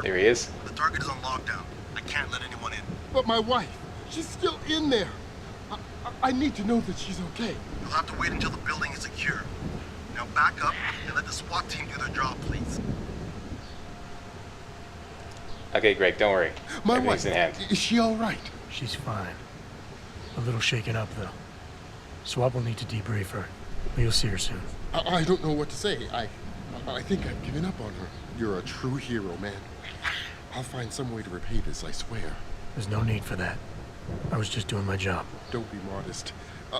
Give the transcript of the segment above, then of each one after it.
There he is. The target is on lockdown. I can't let anyone in. But my wife, she's still in there. I need to know that she's okay. You'll have to wait until the building is secure. Now back up and let the SWAT team do their job, please. Okay, Greg, don't worry. My Everything's wife, in hand. is she all right? She's fine. A little shaken up, though. SWAT will need to debrief her, but you'll see her soon. I don't know what to say. I think I've given up on her. You're a true hero, man. I'll find some way to repay this, I swear. There's no need for that. I was just doing my job. Don't be modest.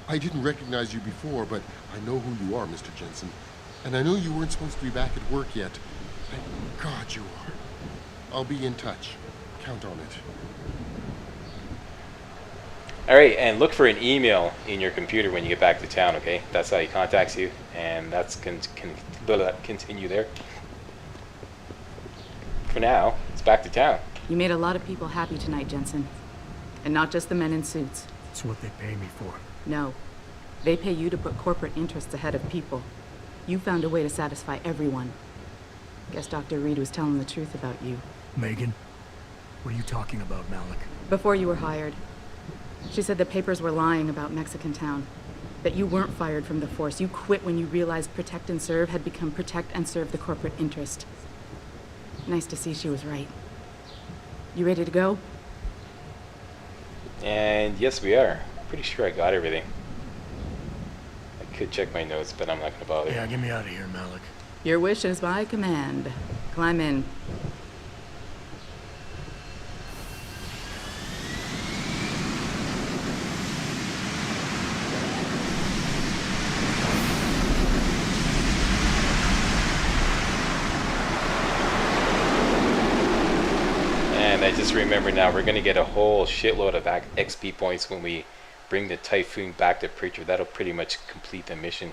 I didn't recognize you before, but I know who you are, Mr. Jensen. And I know you weren't supposed to be back at work yet. Thank God you are. I'll be in touch. Count on it. Alright, and look for an email in your computer when you get back to town, okay? That's how he contacts you, and that's continue there. For now, it's back to town. You made a lot of people happy tonight, Jensen. And not just the men in suits. It's what they pay me for. No. They pay you to put corporate interests ahead of people. You found a way to satisfy everyone. Guess Dr. Reed was telling the truth about you. Megan? What are you talking about, Malik? Before you were hired, she said the papers were lying about Mexican Town. That you weren't fired from the force. You quit when you realized Protect and Serve had become Protect and Serve the corporate interest. Nice to see she was right. You ready to go? And yes, we are. Pretty sure I got everything. I could check my notes, but I'm not gonna bother. Yeah, get me out of here, Malik. Your wish is my command. Climb in. And I just remember now, we're going to get a whole shitload of XP points when we bring the Typhoon back to Preacher. That'll pretty much complete the mission.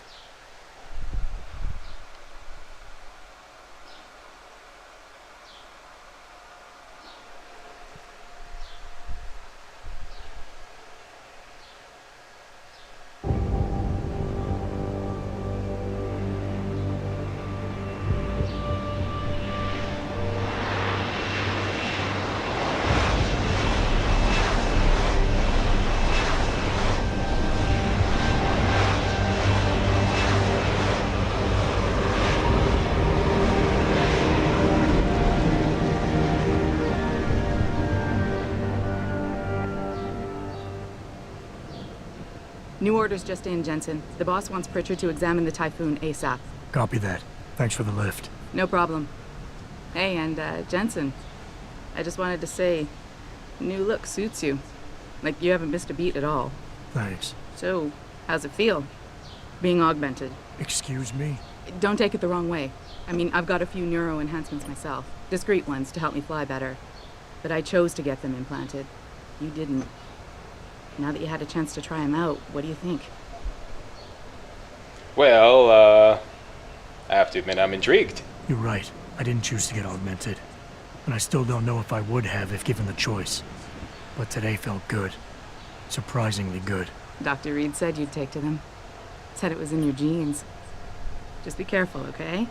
New orders just in, Jensen. The boss wants Pritchard to examine the Typhoon ASAP. Copy that. Thanks for the lift. No problem. Hey, and Jensen, I just wanted to say, new look suits you. Like you haven't missed a beat at all. Thanks. So, how's it feel? Being augmented. Excuse me? Don't take it the wrong way. I mean, I've got a few neuro enhancements myself. Discreet ones to help me fly better. But I chose to get them implanted. You didn't. Now that you had a chance to try them out, what do you think? Well, I have to admit I'm intrigued. You're right. I didn't choose to get augmented. And I still don't know if I would have if given the choice. But today felt good. Surprisingly good. Dr. Reed said you'd take to them. Said it was in your genes. Just be careful, okay?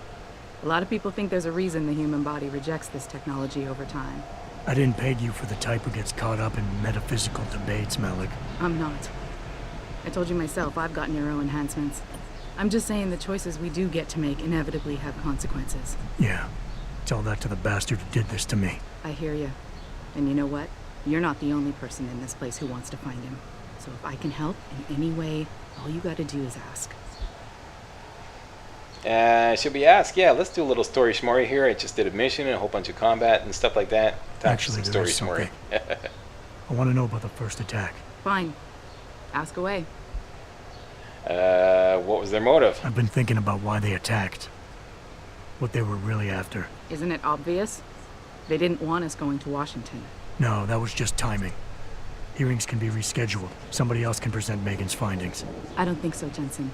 A lot of people think there's a reason the human body rejects this technology over time. I didn't peg you for the type who gets caught up in metaphysical debates, Malik. I'm not. I told you myself I've got neuro enhancements. I'm just saying the choices we do get to make inevitably have consequences. Yeah. Tell that to the bastard who did this to me. I hear you. And you know what? You're not the only person in this place who wants to find him. So if I can help in any way, all you gotta do is ask. Should we ask? Yeah, let's do a little story shmori here. I just did a mission and a whole bunch of combat and stuff like that. Time for Actually, some there story is shmori. something. I want to know about the first attack. Fine. Ask away. What was their motive? I've been thinking about why they attacked. What they were really after. Isn't it obvious? They didn't want us going to Washington. No, that was just timing. Hearings can be rescheduled. Somebody else can present Megan's findings. I don't think so, Jensen.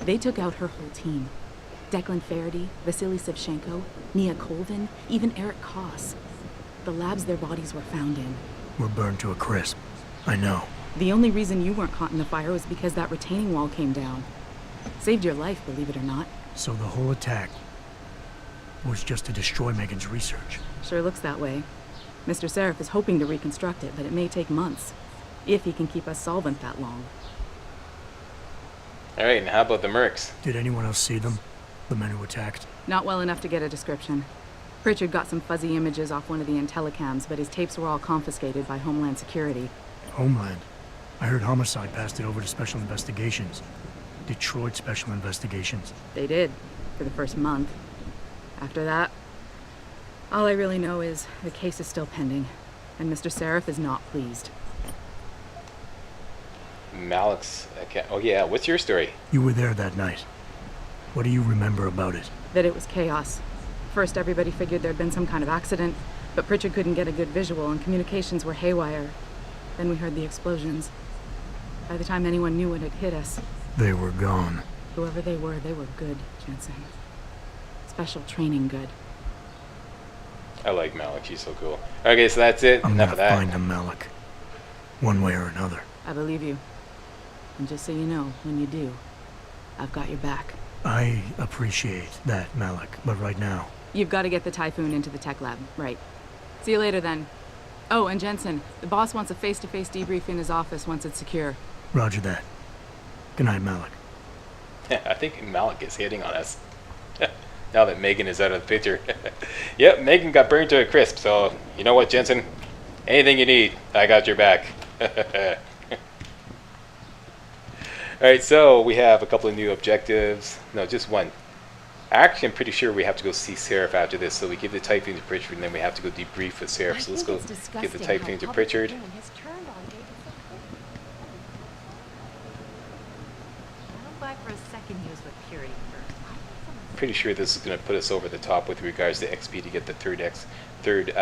They took out her whole team. Declan Faraday, Vasily Savchenko, Nia Colvin, even Eric Koss. The labs their bodies were found in. We're burned to a crisp. I know. The only reason you weren't caught in the fire was because that retaining wall came down. Saved your life, believe it or not. So the whole attack was just to destroy Megan's research. Sure looks that way. Mr. Seraph is hoping to reconstruct it, but it may take months. If he can keep us solvent that long. Alright, and how about the mercs? Did anyone else see them? The men who attacked? Not well enough to get a description. Pritchard got some fuzzy images off one of the Intellicams, but his tapes were all confiscated by Homeland Security. Homeland? I heard Homicide passed it over to Special Investigations. Detroit Special Investigations. They did, for the first month. After that, all I really know is the case is still pending, and Mr. Seraph is not pleased. Malik's account. Oh yeah, what's your story? You were there that night. What do you remember about it? That it was chaos. First, everybody figured there'd been some kind of accident, but Pritchard couldn't get a good visual and communications were haywire. Then we heard the explosions. By the time anyone knew what had hit us, They were gone. whoever they were good, Jensen. Special training good. I like Malik, she's so cool. Okay, so that's it. I'm Enough gonna of that. find him, Malik. One way or another. I believe you. And just so you know, when you do, I've got your back. I appreciate that, Malik, but right now, You've got to get the Typhoon into the tech lab, right? See you later then. Oh, and Jensen, the boss wants a face-to-face debrief in his office once it's secure. roger that. Good night, Malik. I think Malik is hitting on us. Now that Megan is out of the picture. Yep, Megan got burned to a crisp, so you know what, Jensen? Anything you need, I got your back. Alright, so we have a couple of new objectives. No, just one. Actually, I'm pretty sure we have to go see Seraph after this, so we give the Typhoon to Pritchard, and then we have to go debrief with Seraph. So let's go give the Typhoon to Pritchard. Pretty sure this is going to put us over the top with regards to XP to get the third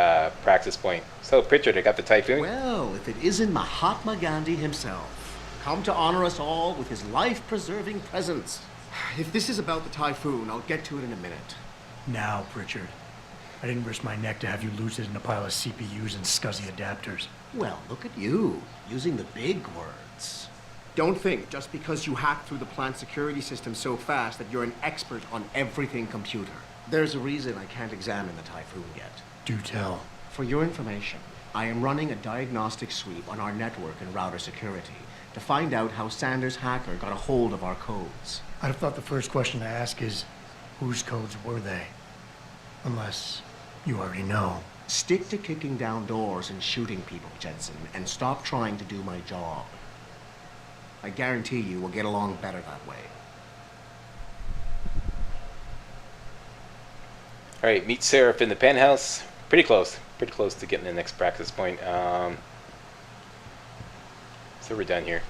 practice point. So Pritchard, I got the Typhoon. Well, if it isn't Mahatma Gandhi himself, come to honor us all with his life-preserving presence. If this is about the Typhoon, I'll get to it in a minute. Now, Pritchard. I didn't risk my neck to have you lose it in a pile of CPUs and scuzzy adapters. Well, look at you, using the big words. Don't think just because you hacked through the plant security system so fast that you're an expert on everything computer. There's a reason I can't examine the Typhoon yet. Do tell. For your information, I am running a diagnostic sweep on our network and router security to find out how Sanders' hacker got a hold of our codes. I'd have thought the first question to ask is, whose codes were they? Unless you already know. Stick to kicking down doors and shooting people, Jensen, and stop trying to do my job. I guarantee you we'll get along better that way. Alright, meet Seraph in the penthouse. Pretty close to getting the next practice point. So we're done here.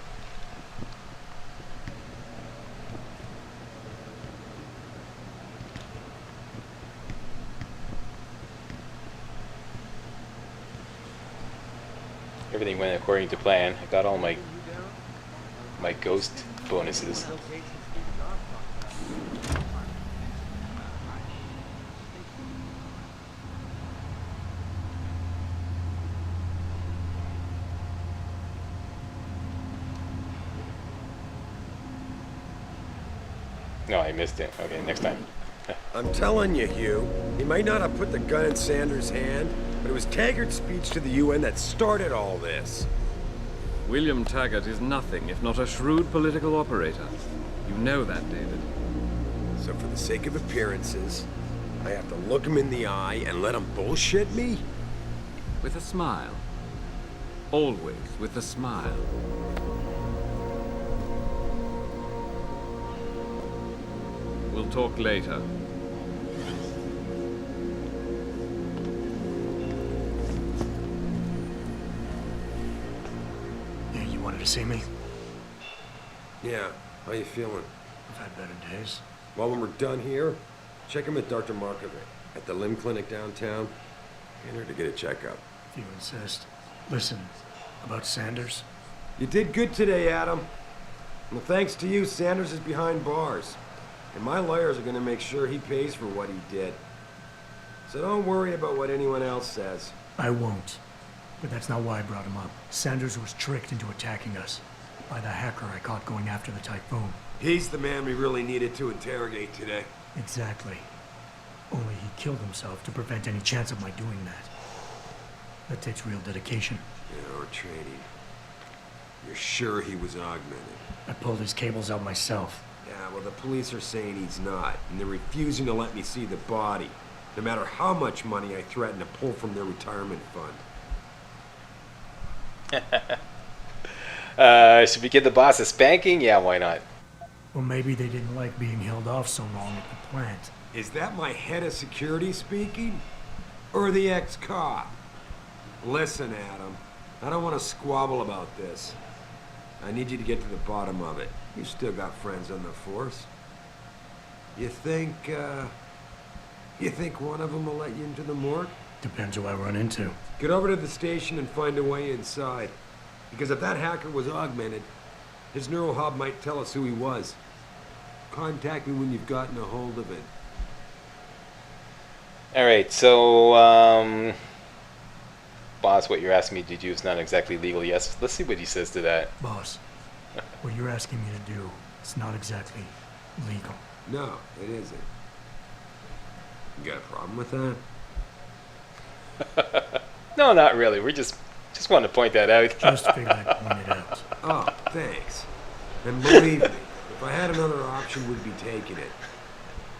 Everything went according to plan. I got all my ghost bonuses. No, I missed it. Okay, next time. I'm telling you, Hugh, he might not have put the gun in Sanders' hand, but it was Taggart's speech to the UN that started all this. William Taggart is nothing if not a shrewd political operator. You know that, David. So for the sake of appearances, I have to look him in the eye and let him bullshit me? With a smile. Always with a smile. We'll talk later. Yeah, you wanted to see me? Yeah, how you feeling? I've had better days. Well, when we're done here, check him with Dr. Markovic at the limb clinic downtown. Get her to get a checkup. If you insist. Listen, about Sanders? You did good today, Adam. Well, thanks to you, Sanders is behind bars. And my lawyers are gonna make sure he pays for what he did. So don't worry about what anyone else says. I won't. But that's not why I brought him up. Sanders was tricked into attacking us by the hacker I caught going after the Typhoon. He's the man we really needed to interrogate today. Exactly. Only he killed himself to prevent any chance of my doing that. That takes real dedication. Yeah, or training. You're sure he was augmented? I pulled his cables out myself. Yeah, well, the police are saying he's not, and they're refusing to let me see the body, no matter how much money I threaten to pull from their retirement fund. Should we give the boss a spanking? Yeah, why not? Well, maybe they didn't like being held off so long at the plant. Is that my head of security speaking? Or the ex-cop? Listen, Adam, I don't want to squabble about this. I need you to get to the bottom of it. You still got friends on the force. You think one of them will let you into the morgue? Depends who I run into. Get over to the station and find a way inside. Because if that hacker was augmented, his neural hub might tell us who he was. Contact me when you've gotten a hold of it. Alright, so, boss, what you're asking me to do is not exactly legal. Yes, let's see what he says to that. Boss, what you're asking me to do, it's not exactly legal. No, it isn't. You got a problem with that? No, not really. We're just wanted to point that out. Just figured I'd point it out. Oh, thanks. And believe me, if I had another option, we'd be taking it.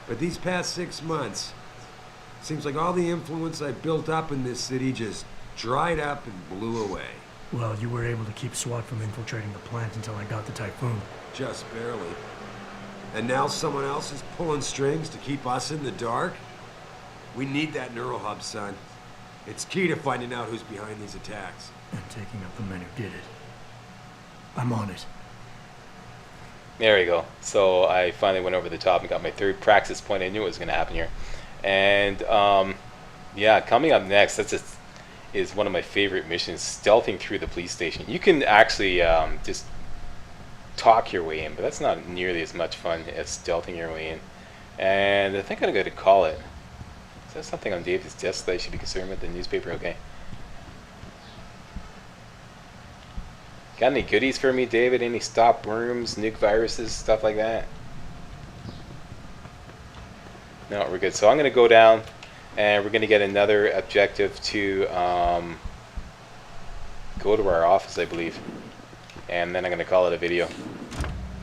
But these past 6 months, seems like all the influence I built up in this city just dried up and blew away. Well, you were able to keep SWAT from infiltrating the plant until I got the Typhoon. Just barely. And now someone else is pulling strings to keep us in the dark? We need that neural hub, son. It's key to finding out who's behind these attacks. And taking up the men who did it. I'm on it. There we go. So I finally went over the top and got my third praxis point. I knew it was going to happen here. And yeah, coming up next, is one of my favorite missions, stealthing through the police station. You can actually just talk your way in, but that's not nearly as much fun as stealthing your way in. And I think I'm going to call it. Is that something on David's desk that I should be concerned with? The newspaper, okay. Got any goodies for me, David? Any stop worms, nuke viruses, stuff like that? No, we're good. So I'm going to go down, and we're going to get another objective to go to our office, I believe. And then I'm going to call it a video.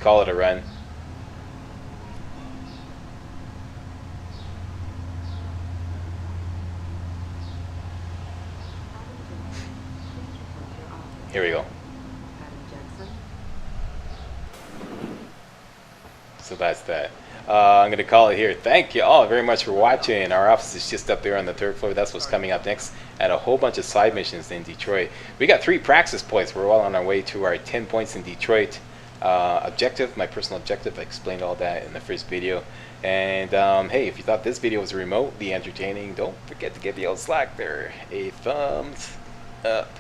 Call it a run. Here we go. So that's that. I'm going to call it here. Thank you all very much for watching. Our office is just up there on the 3rd floor. That's what's coming up next. And a whole bunch of side missions in Detroit. We got 3 praxis points. We're well on our way to our 10 points in Detroit objective, my personal objective. I explained all that in the first video. And hey, if you thought this video was remotely entertaining, don't forget to give the old Slack there a thumbs up.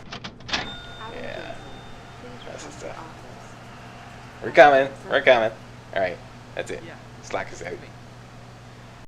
Yeah, that's the stuff. We're coming. We're coming. All right, that's it. Slack is out.